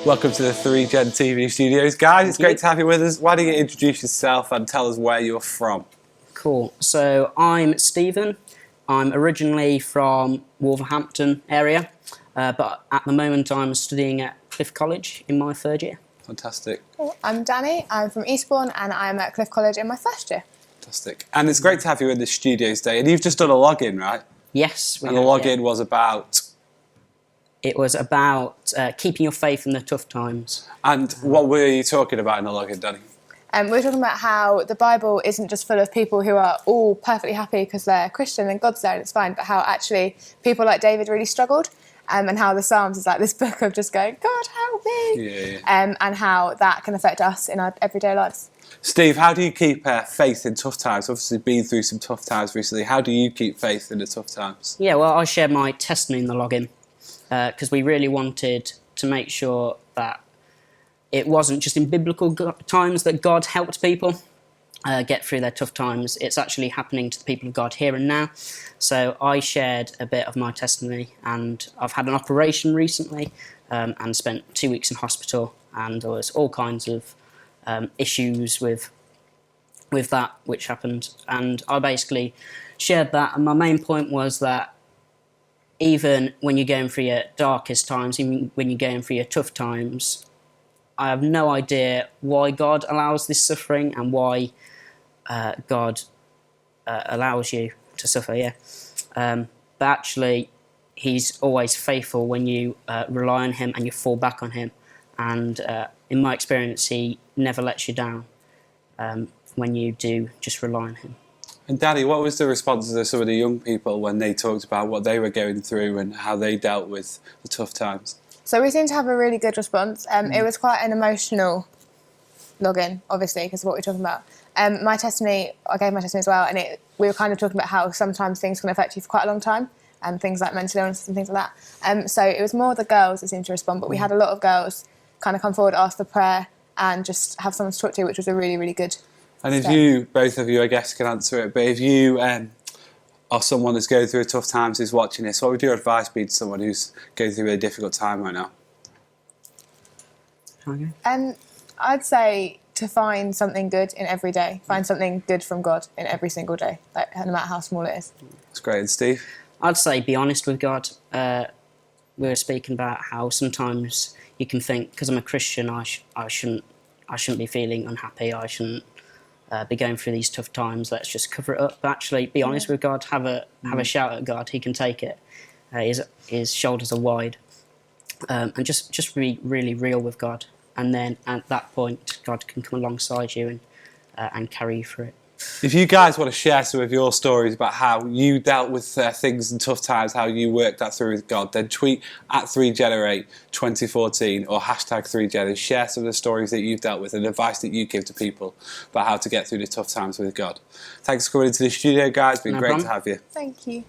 Welcome to the 3Gen TV studios. Guys, it's great to have you with us. Why don't you introduce yourself and tell us where you're from? Cool. So I'm Stephen. I'm originally from Wolverhampton area, but at the moment I'm studying at Cliff College in my third year. Fantastic. Cool. I'm Danny. I'm from Eastbourne and I'm at Cliff College in my first year. Fantastic. And it's great to have you in the studios today. And you've just done a login, right? Yes. And the login was about... It was about keeping your faith in the tough times. And what were you talking about in the login, Danny? We were talking about how the Bible isn't just full of people who are all perfectly happy because they're Christian and God's there and it's fine, but how actually people like David really struggled, and how the Psalms is like this book of just going, God, help me, and how that can affect us in our everyday lives. Steve, how do you keep faith in tough times? Obviously, been through some tough times recently. How do you keep faith in the tough times? Yeah, well, I shared my testimony in the login because we really wanted to make sure that it wasn't just in biblical times that God helped people get through their tough times. It's actually happening to the people of God here and now. So I shared a bit of my testimony, and I've had an operation recently and spent 2 weeks in hospital, and there was all kinds of issues with that which happened. And I basically shared that, and my main point was that even when you're going through your darkest times, even when you're going through your tough times, I have no idea why God allows this suffering and why God allows you to suffer, but actually, He's always faithful when you rely on Him and you fall back on Him. And in my experience, He never lets you down when you do just rely on Him. And Danny, what was the responses of some of the young people when they talked about what they were going through and how they dealt with the tough times? So we seemed to have a really good response. It was quite an emotional login, obviously, because of what we're talking about. My testimony, I gave my testimony as well, and we were kind of talking about how sometimes things can affect you for quite a long time, things like mental illness and things like that. So it was more the girls that seemed to respond, but we had a lot of girls kind of come forward, ask for prayer, and just have someone to talk to, which was a really, really good And if you, both of you, I guess, can answer it, but if you are someone that's going through tough times who's watching this, what would your advice be to someone who's going through a difficult time right now? Okay. I'd say to find something good in every day. Find something good from God in every single day, like, no matter how small it is. That's great. And Steve? I'd say be honest with God. We were speaking about how sometimes you can think, because I'm a Christian, I shouldn't be feeling unhappy. I shouldn't be going through these tough times. Let's just cover it up. But actually, be honest with God. Have a shout at God. He can take it. His shoulders are wide, and just be really real with God. And then at that point, God can come alongside you and carry you through it. If you guys want to share some of your stories about how you dealt with things in tough times, how you worked that through with God, then tweet at 3Generate2014 or hashtag 3Gen and share some of the stories that you've dealt with and advice that you give to people about how to get through the tough times with God. Thanks for coming into the studio, guys. It's been great to have you. Thank you.